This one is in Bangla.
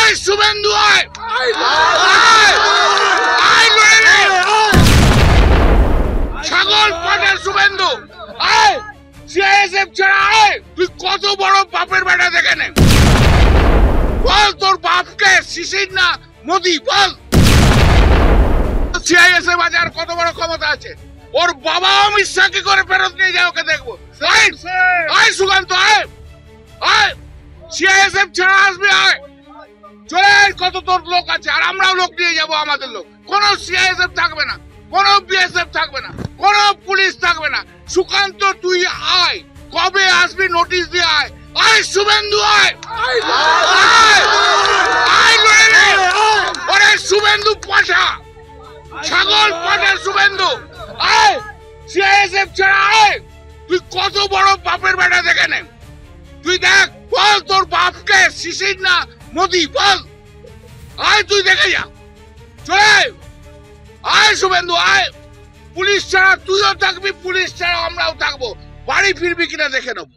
আয় শুভেন্দু আয় ছাগল পাটের শুভেন্দু আয় সিআইএসএফ ছাড়া আয়। তুই কত বড় বাপের বেটা দেখে নে, বল তোর বাপকে শিশির না মোদি, বল সিআইএসএফ বাজার কত বড় ক্ষমতা আছে। ওর বাবা অমিত শাহ কি করে ফেরত নিয়ে যায় ওকে দেখবো। আয় সুকান্ত আয় আয় সিআইএসএফ ছাড়া আসবে আয়, চলে আয়। কত তোর লোক আছে আর আমরাও লোক নিয়ে যাবো, আমাদের লোক। কোন সিআইএসএফ থাকবে না, কোন বিএসএফ থাকবে না, কোন পুলিশ থাকবে না। সুকান্ত তুই আয়, কবে আসবি নোটিশ দিয়ে আয়। আয় শুভেন্দু আয় ওরে শুভেন্দু পাঠা, ছাগল পাটের শুভেন্দু আয় সিআইএসএফ ছাড়া আয়। তুই কত বড় বাপের বেটা দেখে নে, তুই দেখ, বল তোর বাপকে শিশির না মোদি, বল আয় তুই দেখে যা, চলে আয় শুভেন্দু আয়। পুলিশ ছাড়া তুইও থাকবি, পুলিশ ছাড়া আমরাও থাকবো, বাড়ি ফিরবি কিনা দেখে নেবো।